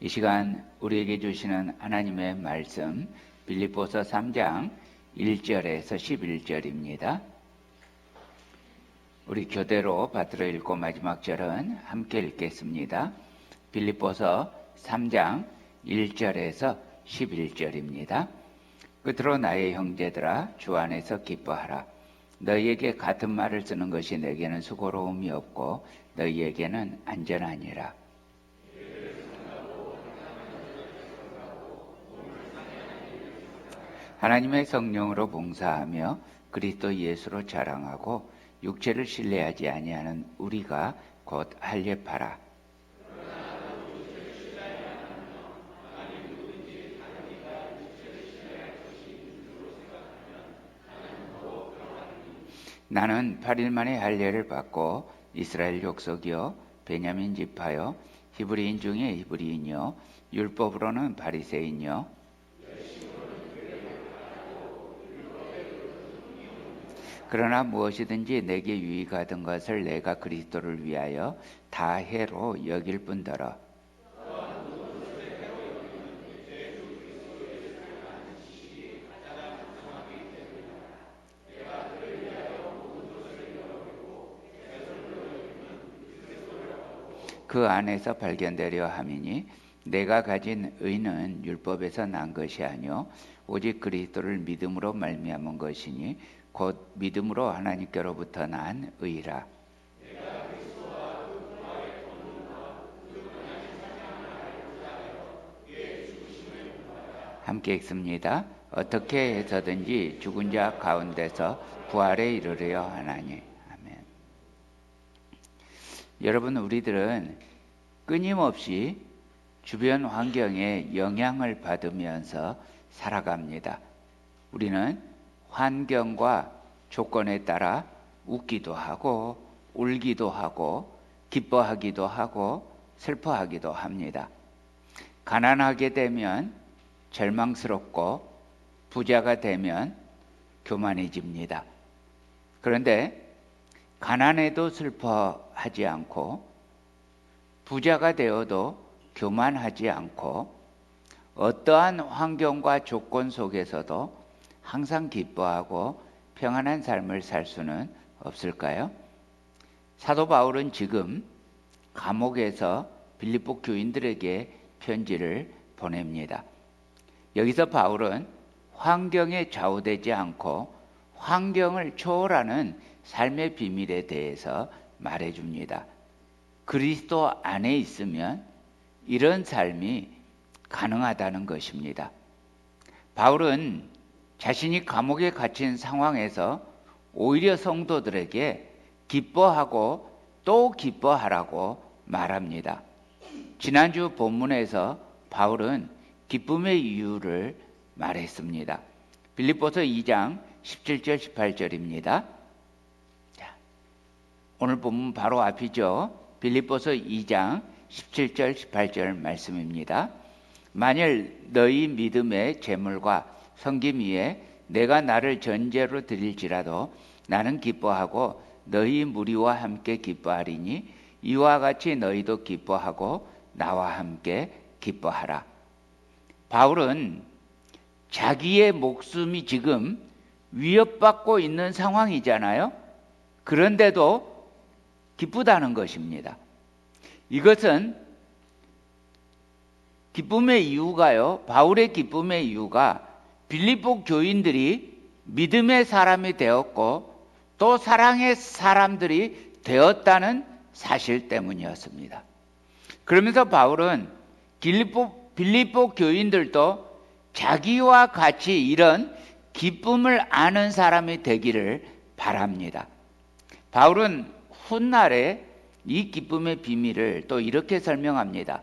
이 시간 우리에게 주시는 하나님의 말씀 빌립보서 3장 1절에서 11절입니다. 우리 교대로 받들어 읽고 마지막 절은 함께 읽겠습니다. 빌립보서 3장 1절에서 11절입니다. 끝으로 나의 형제들아 주 안에서 기뻐하라. 너희에게 같은 말을 쓰는 것이 내게는 수고로움이 없고 너희에게는 안전하니라. 하나님의 성령으로 봉사하며 그리스도 예수로 자랑하고 육체를 신뢰하지 아니하는 우리가 곧 할례파라. 나는 8일 만에 할례를 받고 이스라엘 족속이요 베냐민 지파요 히브리인 중에 히브리인이요 율법으로는 바리새인이요 그러나 무엇이든지 내게 유익하던 것을 내가 그리스도를 위하여 다 해로 여길 뿐더러 그 안에서 발견되려 함이니 내가 가진 의는 율법에서 난 것이 아니요 오직 그리스도를 믿음으로 말미암은 것이니 곧 믿음으로 하나님께로부터 난 의라. 함께 읽습니다. 어떻게 해서든지 죽은 자 가운데서 부활에 이르려 하나니. 아멘. 여러분, 우리들은 끊임없이 주변 환경에 영향을 받으면서 살아갑니다. 우리는 환경과 조건에 따라 웃기도 하고 울기도 하고 기뻐하기도 하고 슬퍼하기도 합니다. 가난하게 되면 절망스럽고 부자가 되면 교만해집니다. 그런데 가난해도 슬퍼하지 않고 부자가 되어도 교만하지 않고 어떠한 환경과 조건 속에서도 항상 기뻐하고 평안한 삶을 살 수는 없을까요? 사도 바울은 지금 감옥에서 빌립보 교인들에게 편지를 보냅니다. 여기서 바울은 환경에 좌우되지 않고 환경을 초월하는 삶의 비밀에 대해서 말해줍니다. 그리스도 안에 있으면 이런 삶이 가능하다는 것입니다. 바울은 자신이 감옥에 갇힌 상황에서 오히려 성도들에게 기뻐하고 또 기뻐하라고 말합니다. 지난주 본문에서 바울은 기쁨의 이유를 말했습니다. 빌립보서 2장 17절 18절입니다. 오늘 본문 바로 앞이죠. 빌립보서 2장 17절 18절 말씀입니다. 만일 너희 믿음의 재물과 섬김 위에 내가 나를 전제로 드릴지라도 나는 기뻐하고 너희 무리와 함께 기뻐하리니 이와 같이 너희도 기뻐하고 나와 함께 기뻐하라. 바울은 자기의 목숨이 지금 위협받고 있는 상황이잖아요. 그런데도 기쁘다는 것입니다. 이것은 기쁨의 이유가요. 바울의 기쁨의 이유가 빌립보 교인들이 믿음의 사람이 되었고 또 사랑의 사람들이 되었다는 사실 때문이었습니다. 그러면서 바울은 빌립보 교인들도 자기와 같이 이런 기쁨을 아는 사람이 되기를 바랍니다. 바울은 훗날에 이 기쁨의 비밀을 또 이렇게 설명합니다.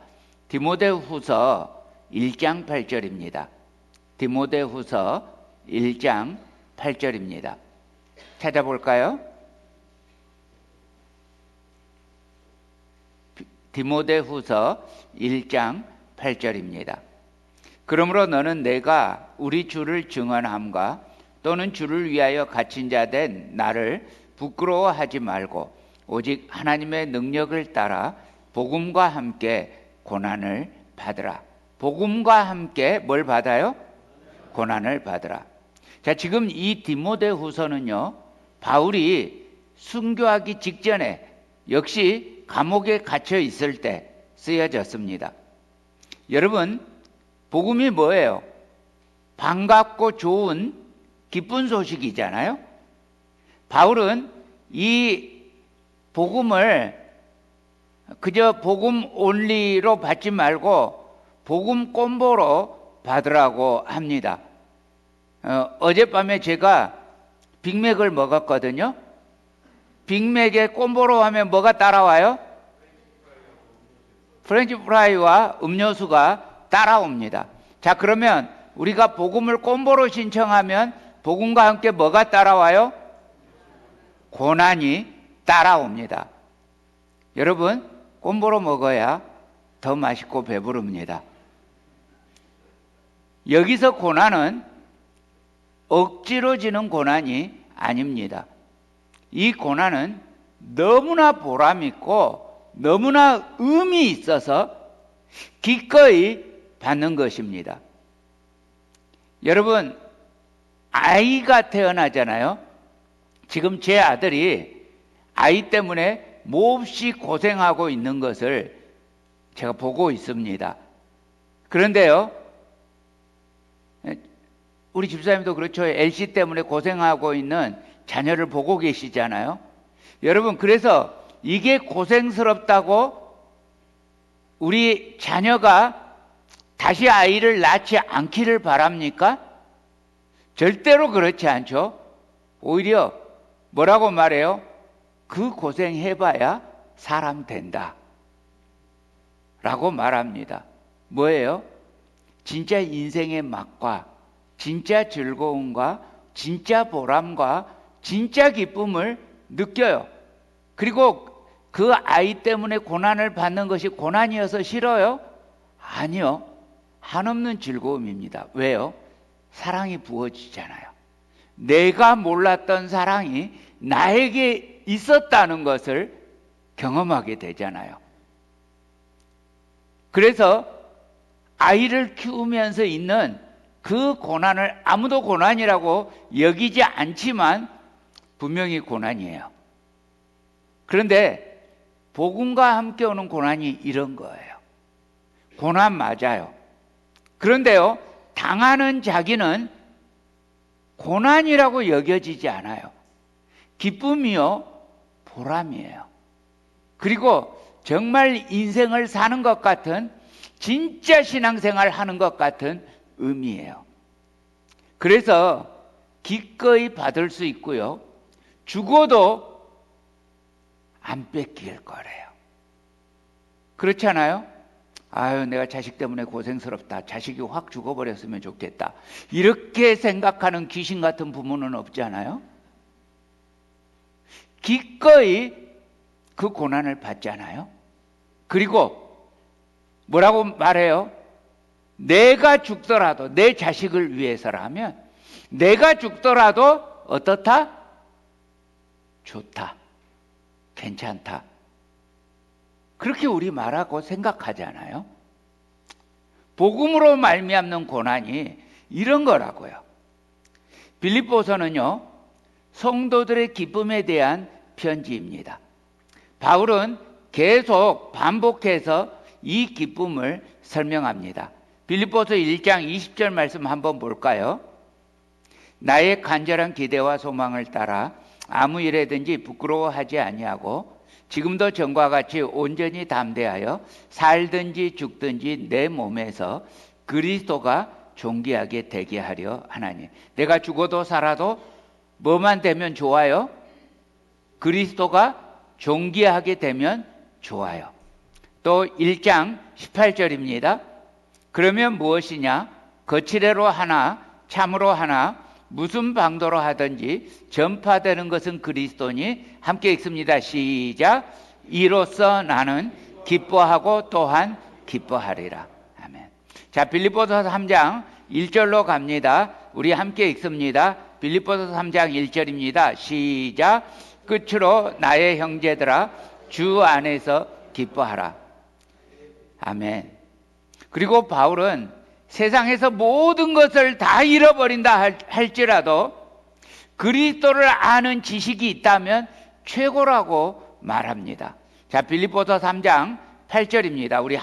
디모데후서 1장 8절입니다. 디모데후서 1장 8절입니다. 찾아볼까요? 디모데후서 1장 8절입니다. 그러므로 너는 내가 우리 주를 증언함과 또는 주를 위하여 갇힌 자 된 나를 부끄러워하지 말고 오직 하나님의 능력을 따라 복음과 함께 고난을 받으라. 복음과 함께 뭘 받아요? 고난을 받으라. 자, 지금 이 디모데후서는요, 바울이 순교하기 직전에 역시 감옥에 갇혀 있을 때 쓰여졌습니다. 여러분, 복음이 뭐예요? 반갑고 좋은 기쁜 소식이잖아요. 바울은 이 복음을 그저 복음 온리로 받지 말고 복음 콤보로 받으라고 합니다. 어젯밤에 제가 빅맥을 먹었거든요. 빅맥에 콤보로 하면 뭐가 따라와요? 프렌치 프라이와 음료수가 따라옵니다. 자, 그러면 우리가 복음을 콤보로 신청하면 복음과 함께 뭐가 따라와요? 고난이 따라옵니다. 여러분, 콤보로 먹어야 더 맛있고 배부릅니다. 여기서 고난은 억지로 지는 고난이 아닙니다. 이 고난은 너무나 보람있고 너무나 의미 있어서 기꺼이 받는 것입니다. 여러분, 아이가 태어나잖아요. 지금 제 아들이 아이 때문에 몹시 고생하고 있는 것을 제가 보고 있습니다. 그런데요, 우리 집사님도 그렇죠. LC 때문에 고생하고 있는 자녀를 보고 계시잖아요. 여러분, 그래서 이게 고생스럽다고 우리 자녀가 다시 아이를 낳지 않기를 바랍니까? 절대로 그렇지 않죠. 오히려 뭐라고 말해요? 그 고생해봐야 사람 된다 라고 말합니다. 뭐예요? 진짜 인생의 맛과 진짜 즐거움과 진짜 보람과 진짜 기쁨을 느껴요. 그리고 그 아이 때문에 고난을 받는 것이 고난이어서 싫어요? 아니요. 한없는 즐거움입니다. 왜요? 사랑이 부어지잖아요. 내가 몰랐던 사랑이 나에게 있었다는 것을 경험하게 되잖아요. 그래서 아이를 키우면서 있는 그 고난을 아무도 고난이라고 여기지 않지만 분명히 고난이에요. 그런데 복음과 함께 오는 고난이 이런 거예요. 고난 맞아요. 그런데요, 당하는 자기는 고난이라고 여겨지지 않아요. 기쁨이요, 보람이에요. 그리고 정말 인생을 사는 것 같은, 진짜 신앙생활 하는 것 같은 의미예요. 그래서 기꺼이 받을 수 있고요, 죽어도 안 뺏길 거래요. 그렇잖아요? 아유, 내가 자식 때문에 고생스럽다. 자식이 확 죽어버렸으면 좋겠다. 이렇게 생각하는 귀신 같은 부모는 없잖아요? 기꺼이 그 고난을 받잖아요? 그리고 뭐라고 말해요? 내가 죽더라도 내 자식을 위해서라면 내가 죽더라도 어떻다? 좋다. 괜찮다. 그렇게 우리 말하고 생각하잖아요. 복음으로 말미암는 고난이 이런 거라고요. 빌립보서는요, 성도들의 기쁨에 대한 편지입니다. 바울은 계속 반복해서 이 기쁨을 설명합니다. 빌립보서 1장 20절 말씀 한번 볼까요? 나의 간절한 기대와 소망을 따라 아무 일에든지 부끄러워하지 아니하고 지금도 전과 같이 온전히 담대하여 살든지 죽든지 내 몸에서 그리스도가 존귀하게 되게 하려 하나니. 내가 죽어도 살아도 뭐만 되면 좋아요? 그리스도가 존귀하게 되면 좋아요. 또 1장 18절입니다. 그러면 무엇이냐? 거칠애로 하나 참으로 하나 무슨 방도로 하든지 전파되는 것은 그리스도니. 함께 읽습니다. 시작. 이로써 나는 기뻐하고 또한 기뻐하리라. 아멘. 자, 빌립보서 3장 1절로 갑니다. 우리 함께 읽습니다. 빌립보서 3장 1절입니다. 시작. 끝으로 나의 형제들아 주 안에서 기뻐하라. 아멘. 그리고 바울은 세상에서 모든 것을 다 잃어버린다 할지라도 그리스도를 아는 지식이 있다면 최고라고 말합니다. 자, 빌립보서 3장 8절입니다. 우리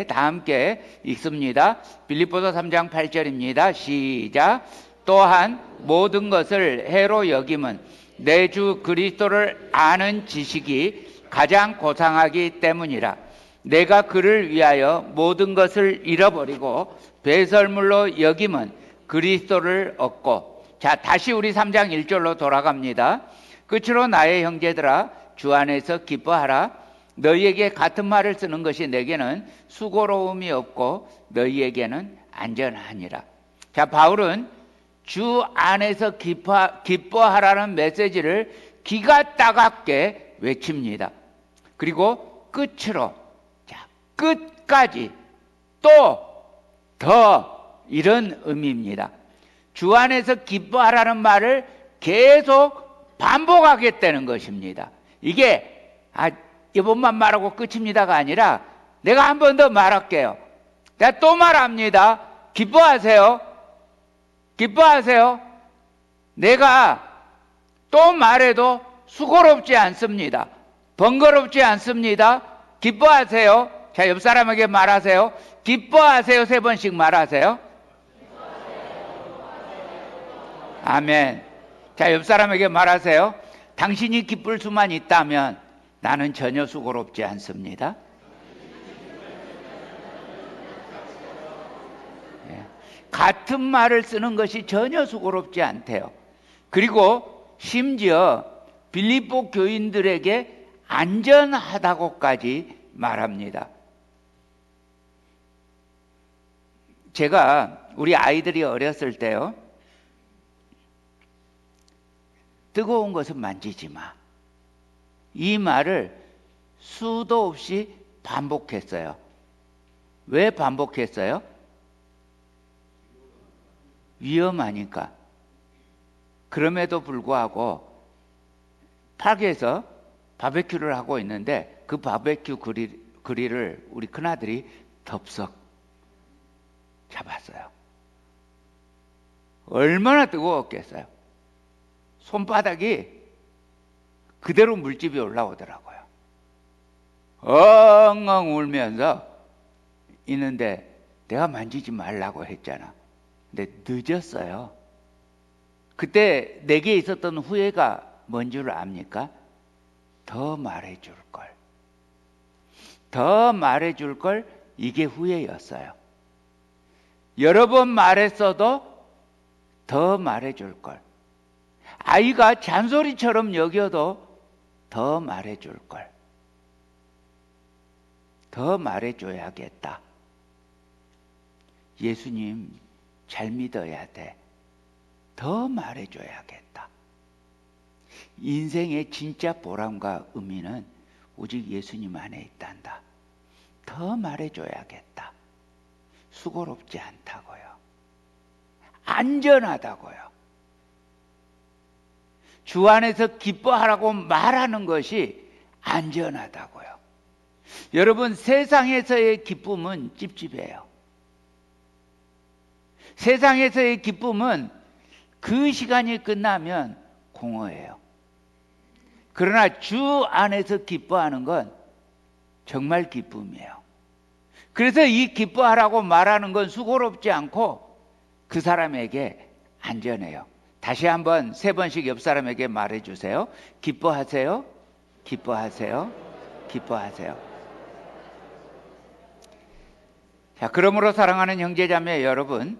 다 함께 읽습니다. 빌립보서 3장 8절입니다. 시작. 또한 모든 것을 해로 여김은 내 주 그리스도를 아는 지식이 가장 고상하기 때문이라. 내가 그를 위하여 모든 것을 잃어버리고 배설물로 여김은 그리스도를 얻고. 자, 다시 우리 3장 1절로 돌아갑니다. 끝으로 나의 형제들아 주 안에서 기뻐하라. 너희에게 같은 말을 쓰는 것이 내게는 수고로움이 없고 너희에게는 안전하니라. 자, 바울은 주 안에서 기뻐하라는 메시지를 기가 따갑게 외칩니다. 그리고 끝으로, 자, 끝까지 또 더 이런 의미입니다. 주 안에서 기뻐하라는 말을 계속 반복하겠다는 것입니다. 이게 이번만 말하고 끝입니다가 아니라 내가 한 번 더 말할게요. 내가 또 말합니다. 기뻐하세요. 기뻐하세요. 내가 또 말해도 수고롭지 않습니다. 번거롭지 않습니다. 기뻐하세요. 자, 옆 사람에게 말하세요. 기뻐하세요. 3번씩 말하세요. 아멘. 자, 옆 사람에게 말하세요. 당신이 기쁠 수만 있다면 나는 전혀 수고롭지 않습니다. 같은 말을 쓰는 것이 전혀 수고롭지 않대요. 그리고 심지어 빌립보 교인들에게 안전하다고까지 말합니다. 제가 우리 아이들이 어렸을 때요, 뜨거운 것은 만지지 마, 이 말을 수도 없이 반복했어요. 왜 반복했어요? 위험하니까. 그럼에도 불구하고 파크에서 바베큐를 하고 있는데 그 바베큐 그릴을 우리 큰아들이 덥석 잡았어요. 얼마나 뜨거웠겠어요. 손바닥이 그대로 물집이 올라오더라고요. 엉엉 울면서 있는데 내가 만지지 말라고 했잖아. 근데 늦었어요. 그때 내게 있었던 후회가 뭔 줄 압니까? 더 말해줄 걸. 더 말해줄 걸. 이게 후회였어요. 여러 번 말했어도 더 말해줄 걸. 아이가 잔소리처럼 여겨도 더 말해줄 걸. 더 말해줘야겠다. 예수님 잘 믿어야 돼. 더 말해줘야겠다. 인생의 진짜 보람과 의미는 오직 예수님 안에 있단다. 더 말해줘야겠다. 수고롭지 않다고요. 안전하다고요. 주 안에서 기뻐하라고 말하는 것이 안전하다고요. 여러분, 세상에서의 기쁨은 찝찝해요. 세상에서의 기쁨은 그 시간이 끝나면 공허해요. 그러나 주 안에서 기뻐하는 건 정말 기쁨이에요. 그래서 이 기뻐하라고 말하는 건 수고롭지 않고 그 사람에게 안전해요. 다시 한번 3번씩 옆 사람에게 말해주세요. 기뻐하세요. 기뻐하세요. 기뻐하세요. 자, 그러므로 사랑하는 형제자매 여러분,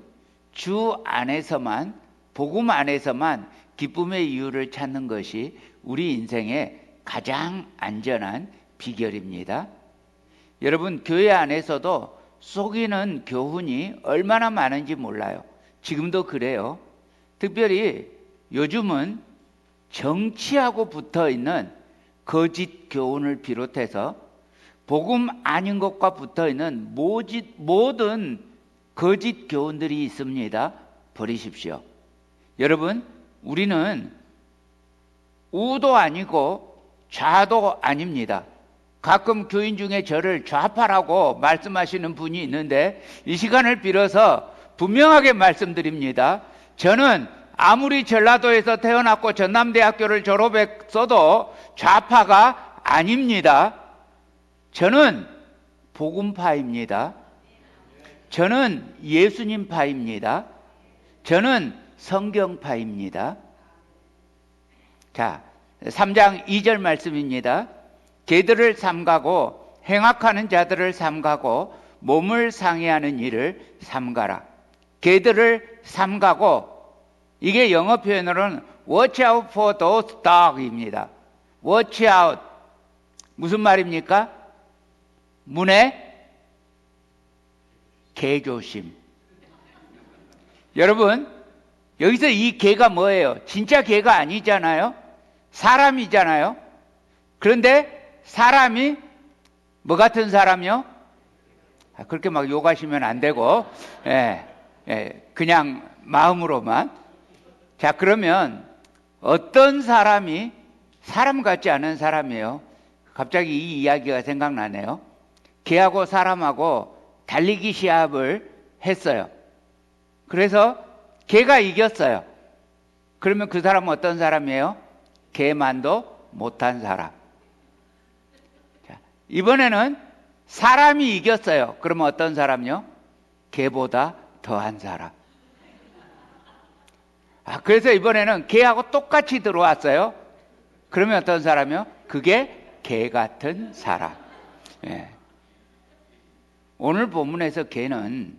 주 안에서만, 복음 안에서만 기쁨의 이유를 찾는 것이 우리 인생의 가장 안전한 비결입니다. 여러분, 교회 안에서도 속이는 교훈이 얼마나 많은지 몰라요. 지금도 그래요. 특별히 요즘은 정치하고 붙어있는 거짓 교훈을 비롯해서 복음 아닌 것과 붙어있는 모든 거짓 교훈들이 있습니다. 버리십시오. 여러분, 우리는 우도 아니고 좌도 아닙니다. 가끔 교인 중에 저를 좌파라고 말씀하시는 분이 있는데 이 시간을 빌어서 분명하게 말씀드립니다. 저는 아무리 전라도에서 태어났고 전남대학교를 졸업했어도 좌파가 아닙니다. 저는 복음파입니다. 저는 예수님파입니다. 저는 성경파입니다. 자, 3장 2절 말씀입니다. 개들을 삼가고 행악하는 자들을 삼가고 몸을 상해하는 일을 삼가라. 개들을 삼가고, 이게 영어 표현으로는 watch out for those dogs입니다. watch out. 무슨 말입니까? 문에 개 조심. 여러분, 여기서 이 개가 뭐예요? 진짜 개가 아니잖아요. 사람이잖아요. 그런데 사람이 뭐 같은 사람이요? 그렇게 막 욕하시면 안 되고, 그냥 마음으로만. 자, 그러면 어떤 사람이 사람 같지 않은 사람이에요? 갑자기 이 이야기가 생각나네요. 개하고 사람하고 달리기 시합을 했어요. 그래서 개가 이겼어요. 그러면 그 사람은 어떤 사람이에요? 개만도 못한 사람. 자, 이번에는 사람이 이겼어요. 그러면 어떤 사람이요? 개보다 더한 사람. 그래서 이번에는 개하고 똑같이 들어왔어요. 그러면 어떤 사람이요? 그게 개 같은 사람. 예. 오늘 본문에서 개는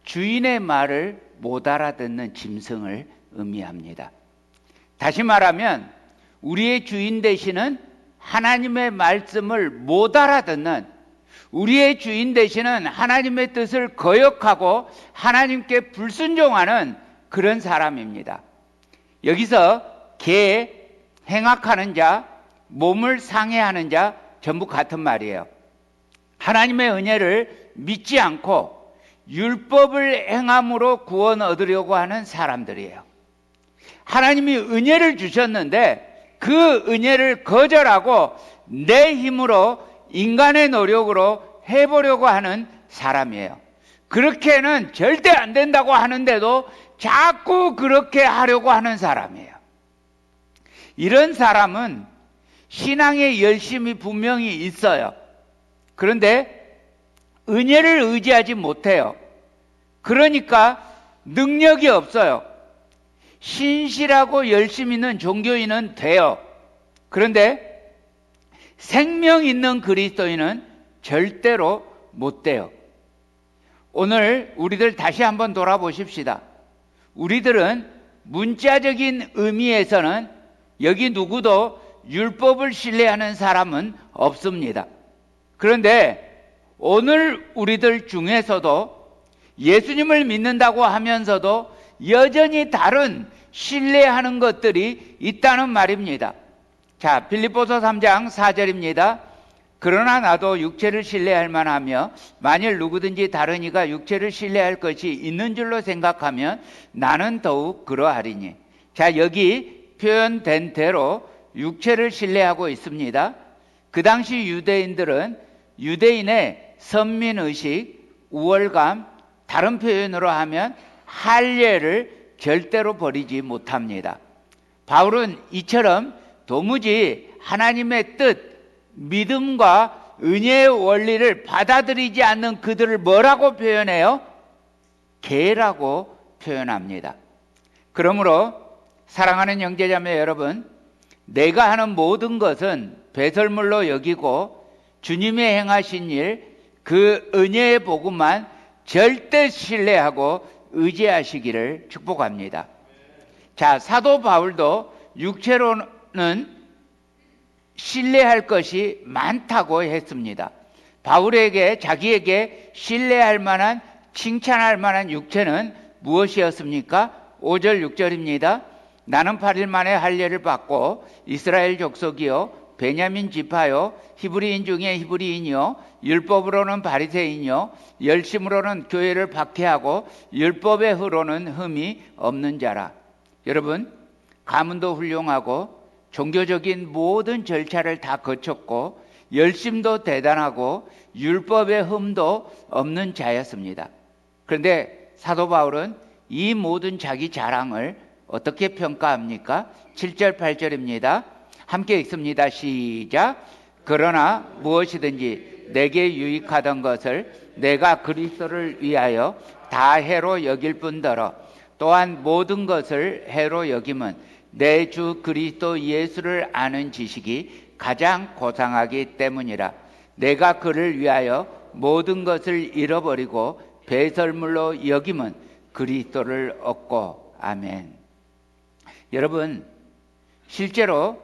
주인의 말을 못 알아듣는 짐승을 의미합니다. 다시 말하면 우리의 주인 되시는 하나님의 말씀을 못 알아듣는, 우리의 주인 되시는 하나님의 뜻을 거역하고 하나님께 불순종하는 그런 사람입니다. 여기서 개, 행악하는 자, 몸을 상해하는 자 전부 같은 말이에요. 하나님의 은혜를 믿지 않고 율법을 행함으로 구원 얻으려고 하는 사람들이에요. 하나님이 은혜를 주셨는데 그 은혜를 거절하고 내 힘으로, 인간의 노력으로 해보려고 하는 사람이에요. 그렇게는 절대 안 된다고 하는데도 자꾸 그렇게 하려고 하는 사람이에요. 이런 사람은 신앙의 열심이 분명히 있어요. 그런데 은혜를 의지하지 못해요. 그러니까 능력이 없어요. 신실하고 열심 있는 종교인은 돼요. 그런데 생명 있는 그리스도인은 절대로 못 돼요. 오늘 우리들 다시 한번 돌아보십시다. 우리들은 문자적인 의미에서는 여기 누구도 율법을 신뢰하는 사람은 없습니다. 그런데 오늘 우리들 중에서도 예수님을 믿는다고 하면서도 여전히 다른 신뢰하는 것들이 있다는 말입니다. 자, 빌립보서 3장 4절입니다. 그러나 나도 육체를 신뢰할 만하며 만일 누구든지 다른 이가 육체를 신뢰할 것이 있는 줄로 생각하면 나는 더욱 그러하리니. 자, 여기 표현된 대로 육체를 신뢰하고 있습니다. 그 당시 유대인들은 유대인의 선민의식, 우월감, 다른 표현으로 하면 할례를 절대로 버리지 못합니다. 바울은 이처럼 도무지 하나님의 뜻, 믿음과 은혜의 원리를 받아들이지 않는 그들을 뭐라고 표현해요? 개라고 표현합니다. 그러므로 사랑하는 형제자매 여러분, 내가 하는 모든 것은 배설물로 여기고 주님이 행하신 일, 그 은혜의 복음만 절대 신뢰하고 의지하시기를 축복합니다. 자, 사도 바울도 육체로는 신뢰할 것이 많다고 했습니다. 바울에게, 자기에게 신뢰할 만한, 칭찬할 만한 육체는 무엇이었습니까? 5절 6절입니다. 나는 8일 만에 할례를 받고 이스라엘 족속이요 베냐민 지파요 히브리인 중에 히브리인이요 율법으로는 바리새인이요 열심으로는 교회를 박해하고 율법의 흐로는 흠이 없는 자라. 여러분, 가문도 훌륭하고 종교적인 모든 절차를 다 거쳤고 열심도 대단하고 율법의 흠도 없는 자였습니다. 그런데 사도 바울은 이 모든 자기 자랑을 어떻게 평가합니까? 7절 8절입니다. 함께 읽습니다. 시작. 그러나 무엇이든지 내게 유익하던 것을 내가 그리스도를 위하여 다 해로 여길 뿐더러 또한 모든 것을 해로 여김은 내 주 그리스도 예수를 아는 지식이 가장 고상하기 때문이라. 내가 그를 위하여 모든 것을 잃어버리고 배설물로 여김은 그리스도를 얻고. 아멘. 여러분, 실제로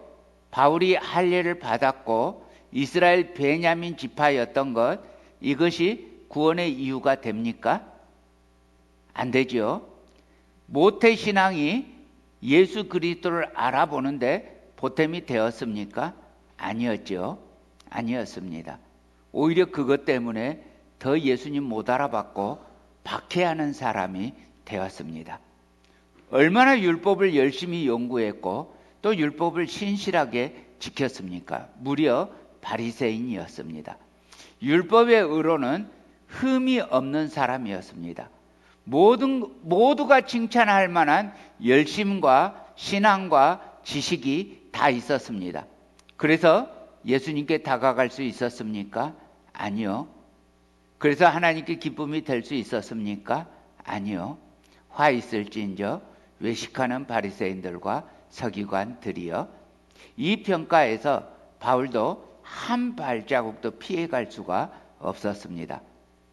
바울이 할례를 받았고 이스라엘 베냐민 지파였던 것, 이것이 구원의 이유가 됩니까? 안 되죠. 모태신앙이 예수 그리스도를 알아보는데 보탬이 되었습니까? 아니었죠. 아니었습니다. 오히려 그것 때문에 더 예수님 못 알아봤고 박해하는 사람이 되었습니다. 얼마나 율법을 열심히 연구했고 또 율법을 신실하게 지켰습니까? 무려 바리새인이었습니다. 율법의 의로는 흠이 없는 사람이었습니다. 모두가 칭찬할 만한 열심과 신앙과 지식이 다 있었습니다. 그래서 예수님께 다가갈 수 있었습니까? 아니요. 그래서 하나님께 기쁨이 될 수 있었습니까? 아니요. 화 있을진저 외식하는 바리새인들과 서기관들이여. 이 평가에서 바울도 한 발자국도 피해갈 수가 없었습니다.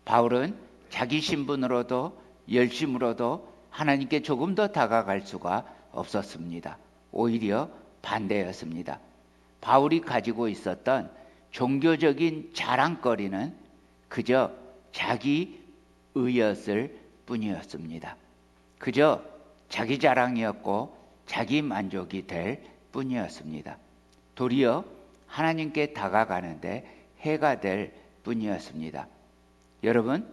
바울은 자기 신분으로도 열심으로도 하나님께 조금 더 다가갈 수가 없었습니다. 오히려 반대였습니다. 바울이 가지고 있었던 종교적인 자랑거리는 그저 자기 의였을 뿐이었습니다. 그저 자기 자랑이었고 자기 만족이 될 뿐이었습니다. 도리어 하나님께 다가가는데 해가 될 뿐이었습니다. 여러분,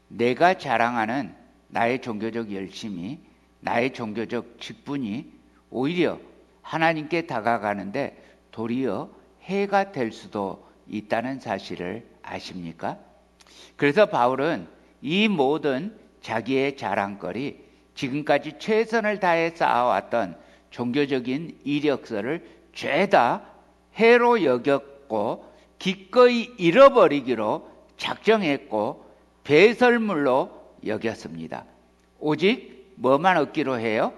내가 자랑하는 나의 종교적 열심이, 나의 종교적 직분이 오히려 하나님께 다가가는데 도리어 해가 될 수도 있다는 사실을 아십니까? 그래서 바울은 이 모든 자기의 자랑거리, 지금까지 최선을 다해 쌓아왔던 종교적인 이력서를 죄다 해로 여겼고 기꺼이 잃어버리기로 작정했고 배설물로 여겼습니다. 오직 뭐만 얻기로 해요?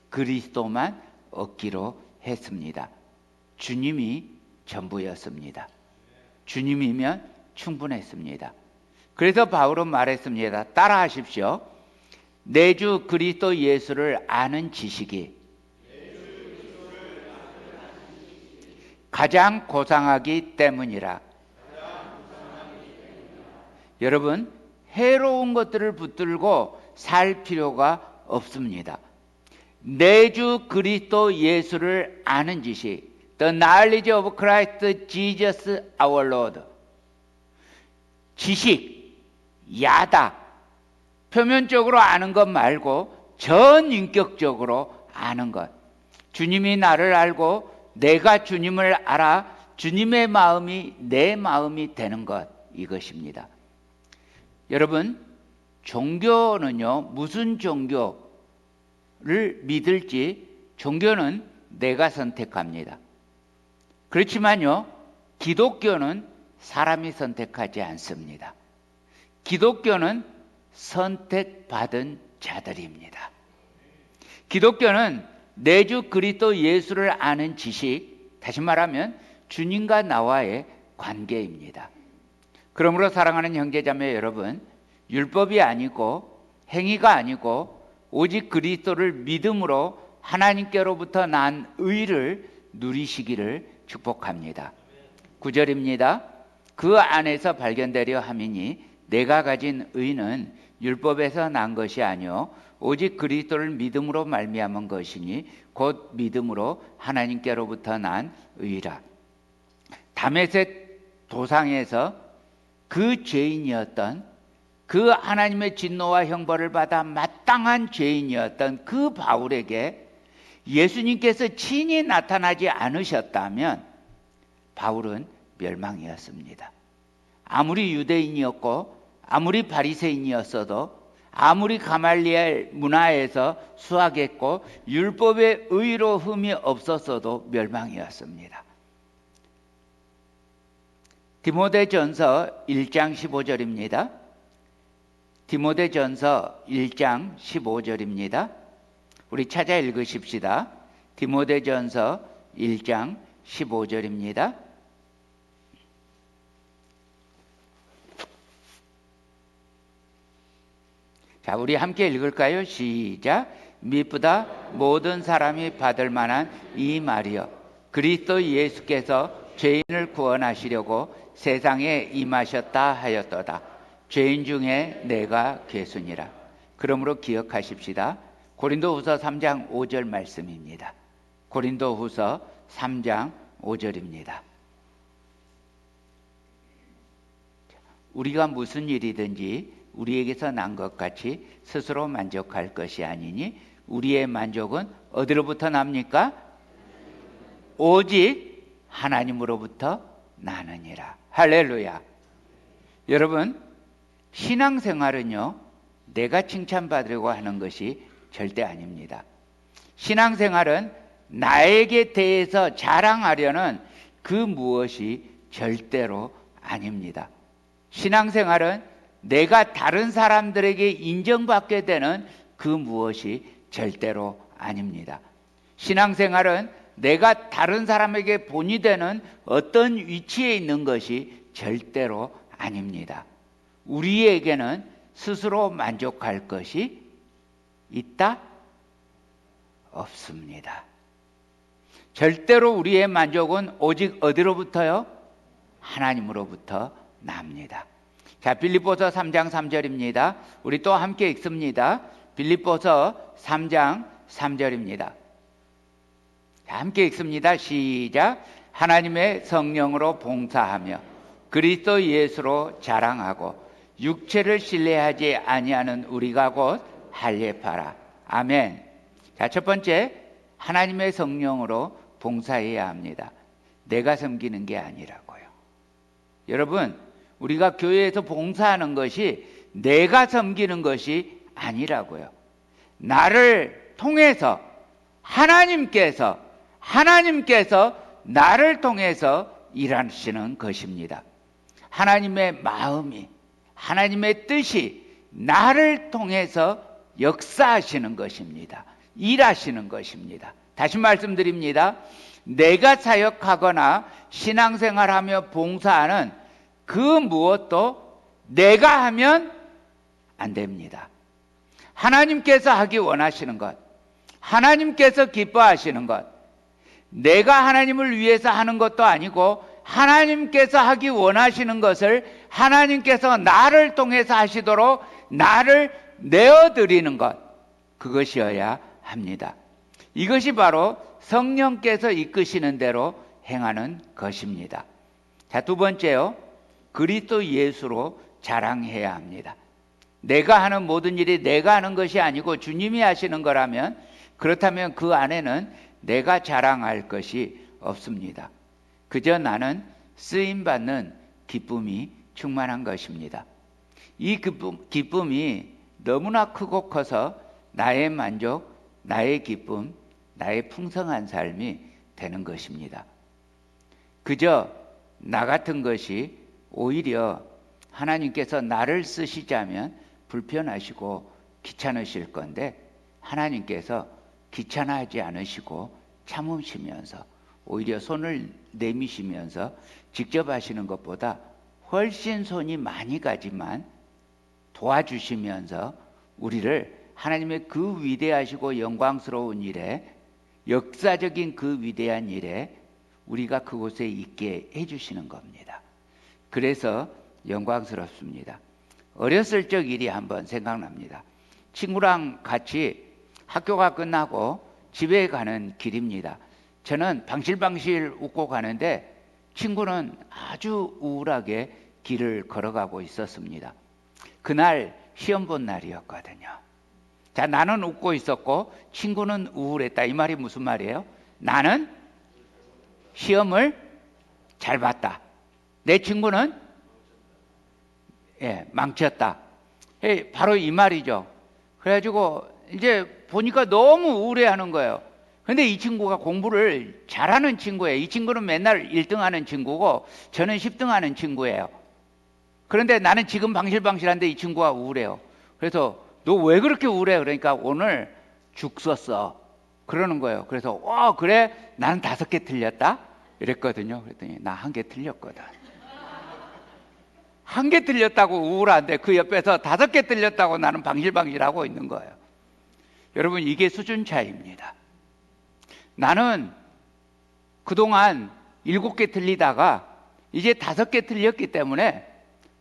그리스도만 얻기로 했습니다. 주님이 전부였습니다. 주님이면 충분했습니다. 그래서 바울은 말했습니다. 따라하십시오. 내 주 그리스도 예수를 아는 지식이 가장 고상하기 때문이라. 여러분, 해로운 것들을 붙들고 살 필요가 없습니다. 내 주 그리스도 예수를 아는 지식, The knowledge of Christ Jesus our Lord. 지식, 야다. 표면적으로 아는 것 말고 전인격적으로 아는 것. 주님이 나를 알고 내가 주님을 알아 주님의 마음이 내 마음이 되는 것, 이것입니다. 여러분, 종교는요, 무슨 종교를 믿을지 종교는 내가 선택합니다. 그렇지만요, 기독교는 사람이 선택하지 않습니다. 기독교는 선택받은 자들입니다. 기독교는 내 주 그리스도 예수를 아는 지식, 다시 말하면 주님과 나와의 관계입니다. 그러므로 사랑하는 형제자매 여러분, 율법이 아니고 행위가 아니고 오직 그리스도를 믿음으로 하나님께로부터 난 의를 누리시기를 축복합니다. 9절입니다. 그 안에서 발견되려 함이니 내가 가진 의는 율법에서 난 것이 아니요 오직 그리스도를 믿음으로 말미암은 것이니 곧 믿음으로 하나님께로부터 난 의라. 다메섹 도상에서 그 죄인이었던, 그 하나님의 진노와 형벌을 받아 마땅한 죄인이었던 그 바울에게 예수님께서 친히 나타나지 않으셨다면 바울은 멸망이었습니다. 아무리 유대인이었고 아무리 바리새인이었어도 아무리 가말리엘 문화에서 수학했고 율법의 의로움이 없었어도 멸망이었습니다. 디모데전서 1장 15절입니다. 디모데전서 1장 15절입니다. 우리 찾아 읽으십시다. 디모데전서 1장 15절입니다. 자, 우리 함께 읽을까요? 시작. 미쁘다 모든 사람이 받을 만한 이 말이여, 그리스도 예수께서 죄인을 구원하시려고 세상에 임하셨다 하였도다. 죄인 중에 내가 괴순이라. 그러므로 기억하십시다. 고린도후서 3장 5절 말씀입니다. 고린도후서 3장 5절입니다. 우리가 무슨 일이든지 우리에게서 난 것 같이 스스로 만족할 것이 아니니 우리의 만족은 어디로부터 납니까? 오직 하나님으로부터 나느니라. 할렐루야. 여러분, 신앙생활은요, 내가 칭찬받으려고 하는 것이 절대 아닙니다. 신앙생활은 나에게 대해서 자랑하려는 그 무엇이 절대로 아닙니다. 신앙생활은 내가 다른 사람들에게 인정받게 되는 그 무엇이 절대로 아닙니다. 신앙생활은 내가 다른 사람에게 본이 되는 어떤 위치에 있는 것이 절대로 아닙니다. 우리에게는 스스로 만족할 것이 있다? 없습니다. 절대로 우리의 만족은 오직 어디로부터요? 하나님으로부터 납니다. 자, 빌립보서 3장 3절입니다. 우리 또 함께 읽습니다. 빌립보서 3장 3절입니다. 자, 함께 읽습니다. 시작. 하나님의 성령으로 봉사하며 그리스도 예수로 자랑하고 육체를 신뢰하지 아니하는 우리가 곧 할례파라. 아멘. 자, 첫 번째, 하나님의 성령으로 봉사해야 합니다. 내가 섬기는 게 아니라고요. 여러분, 우리가 교회에서 봉사하는 것이 내가 섬기는 것이 아니라고요. 나를 통해서 하나님께서 나를 통해서 일하시는 것입니다. 하나님의 마음이, 하나님의 뜻이 나를 통해서 역사하시는 것입니다. 일하시는 것입니다. 다시 말씀드립니다. 내가 사역하거나 신앙생활하며 봉사하는 그 무엇도 내가 하면 안 됩니다. 하나님께서 하기 원하시는 것, 하나님께서 기뻐하시는 것, 내가 하나님을 위해서 하는 것도 아니고 하나님께서 하기 원하시는 것을 하나님께서 나를 통해서 하시도록 나를 내어드리는 것, 그것이어야 합니다. 이것이 바로 성령께서 이끄시는 대로 행하는 것입니다. 자, 두 번째요. 그리스도 예수로 자랑해야 합니다. 내가 하는 모든 일이 내가 하는 것이 아니고 주님이 하시는 거라면, 그렇다면 그 안에는 내가 자랑할 것이 없습니다. 그저 나는 쓰임받는 기쁨이 충만한 것입니다. 이 기쁨이 너무나 크고 커서 나의 만족, 나의 기쁨, 나의 풍성한 삶이 되는 것입니다. 그저 나 같은 것이 오히려 하나님께서 나를 쓰시자면 불편하시고 귀찮으실 건데, 하나님께서 귀찮아하지 않으시고 참으시면서 오히려 손을 내미시면서 직접 하시는 것보다 훨씬 손이 많이 가지만 도와주시면서 우리를 하나님의 그 위대하시고 영광스러운 일에, 역사적인 그 위대한 일에 우리가 그곳에 있게 해주시는 겁니다. 그래서 영광스럽습니다. 어렸을 적 일이 한번 생각납니다. 친구랑 같이 학교가 끝나고 집에 가는 길입니다. 저는 방실방실 웃고 가는데 친구는 아주 우울하게 길을 걸어가고 있었습니다. 그날 시험 본 날이었거든요. 자, 나는 웃고 있었고 친구는 우울했다. 이 말이 무슨 말이에요? 나는 시험을 잘 봤다. 내 친구는 망쳤다. 바로 이 말이죠. 그래가지고 이제 보니까 너무 우울해하는 거예요. 근데 이 친구가 공부를 잘하는 친구예요. 이 친구는 맨날 1등 하는 친구고 저는 10등 하는 친구예요. 그런데 나는 지금 방실방실한데 이 친구가 우울해요. 그래서 너 왜 그렇게 우울해? 그러니까 오늘 죽 썼어. 그러는 거예요. 그래서 그래? 나는 5개 틀렸다? 이랬거든요. 그랬더니 나 1개 틀렸거든. 1개 틀렸다고 우울한데 그 옆에서 5개 틀렸다고 나는 방실방실하고 있는 거예요. 여러분, 이게 수준 차이입니다. 나는 그동안 7개 틀리다가 이제 5개 틀렸기 때문에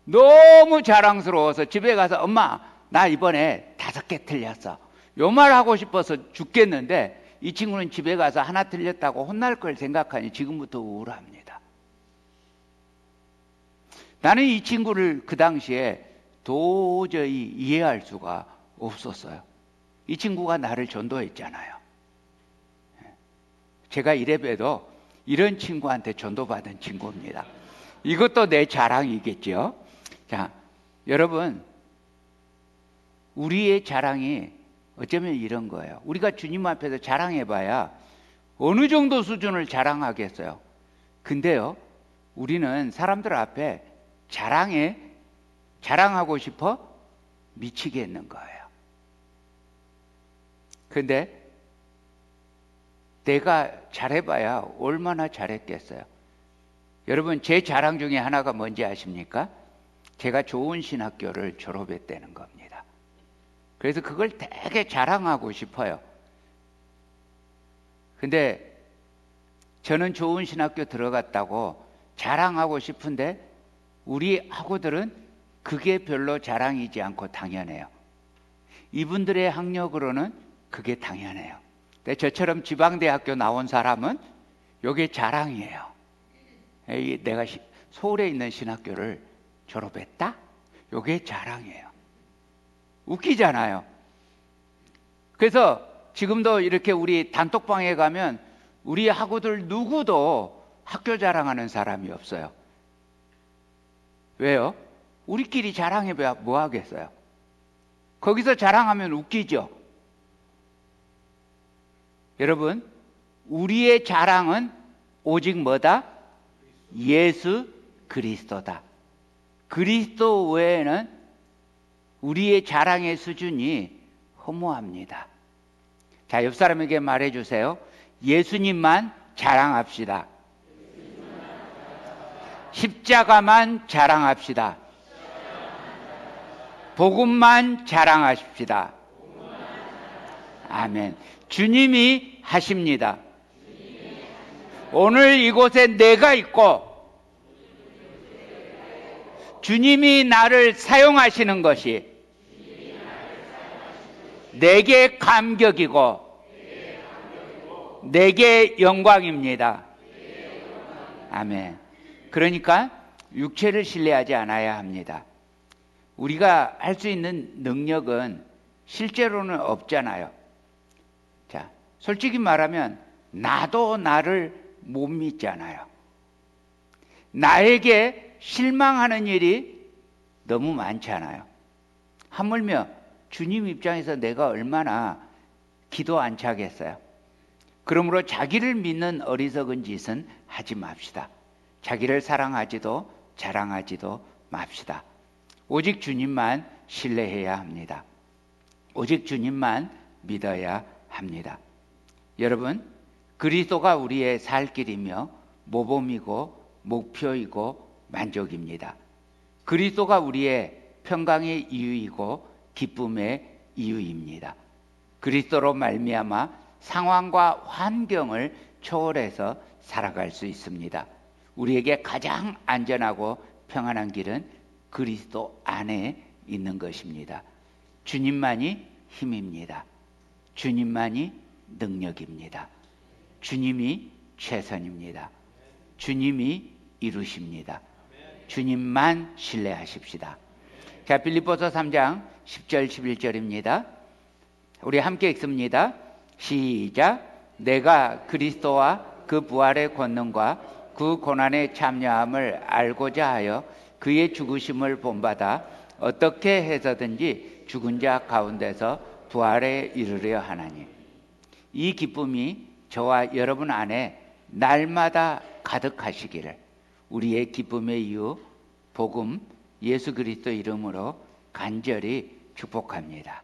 너무 자랑스러워서 집에 가서 엄마, 나 이번에 5개 틀렸어. 요 말 하고 싶어서 죽겠는데 이 친구는 집에 가서 하나 틀렸다고 혼날 걸 생각하니 지금부터 우울합니다. 나는 이 친구를 그 당시에 도저히 이해할 수가 없었어요. 이 친구가 나를 전도했잖아요. 제가 이래봬도 이런 친구한테 전도받은 친구입니다. 이것도 내 자랑이겠죠. 자, 여러분, 우리의 자랑이 어쩌면 이런 거예요. 우리가 주님 앞에서 자랑해봐야 어느 정도 수준을 자랑하겠어요. 근데요, 우리는 사람들 앞에 자랑하고 싶어 미치겠는 거예요. 근데 내가 잘해봐야 얼마나 잘했겠어요. 여러분, 제 자랑 중에 하나가 뭔지 아십니까? 제가 좋은 신학교를 졸업했다는 겁니다. 그래서 그걸 되게 자랑하고 싶어요. 근데 저는 좋은 신학교 들어갔다고 자랑하고 싶은데 우리 학우들은 그게 별로 자랑이지 않고 당연해요. 이분들의 학력으로는 그게 당연해요. 근데 저처럼 지방대학교 나온 사람은 이게 자랑이에요. 내가 서울에 있는 신학교를 졸업했다? 이게 자랑이에요. 웃기잖아요. 그래서 지금도 이렇게 우리 단톡방에 가면 우리 학우들 누구도 학교 자랑하는 사람이 없어요. 왜요? 우리끼리 자랑해봐야 뭐 하겠어요? 거기서 자랑하면 웃기죠. 여러분, 우리의 자랑은 오직 뭐다? 예수 그리스도다. 그리스도 외에는 우리의 자랑의 수준이 허무합니다. 자, 옆 사람에게 말해주세요. 예수님만 자랑합시다. 십자가만 자랑합시다. 복음만 자랑하십시다. 아멘. 주님이 하십니다. 오늘 이곳에 내가 있고 주님이 나를 사용하시는 것이 내게 감격이고 내게 영광입니다. 아멘. 그러니까 육체를 신뢰하지 않아야 합니다. 우리가 할 수 있는 능력은 실제로는 없잖아요. 자, 솔직히 말하면 나도 나를 못 믿잖아요. 나에게 실망하는 일이 너무 많잖아요. 하물며 주님 입장에서 내가 얼마나 기도 안 차겠어요. 그러므로 자기를 믿는 어리석은 짓은 하지 맙시다. 자기를 사랑하지도 자랑하지도 맙시다. 오직 주님만 신뢰해야 합니다. 오직 주님만 믿어야 합니다. 여러분, 그리스도가 우리의 살 길이며 모범이고 목표이고 만족입니다. 그리스도가 우리의 평강의 이유이고 기쁨의 이유입니다. 그리스도로 말미암아 상황과 환경을 초월해서 살아갈 수 있습니다. 우리에게 가장 안전하고 평안한 길은 그리스도 안에 있는 것입니다. 주님만이 힘입니다. 주님만이 능력입니다. 주님이 최선입니다. 주님이 이루십니다. 주님만 신뢰하십시다. 자, 빌립보서 3장 10절 11절입니다. 우리 함께 읽습니다. 시작. 내가 그리스도와 그 부활의 권능과 그 고난에 참여함을 알고자 하여 그의 죽으심을 본받아 어떻게 해서든지 죽은 자 가운데서 부활에 이르려 하나니, 이 기쁨이 저와 여러분 안에 날마다 가득하시기를 우리의 기쁨의 이유 복음 예수 그리스도 이름으로 간절히 축복합니다.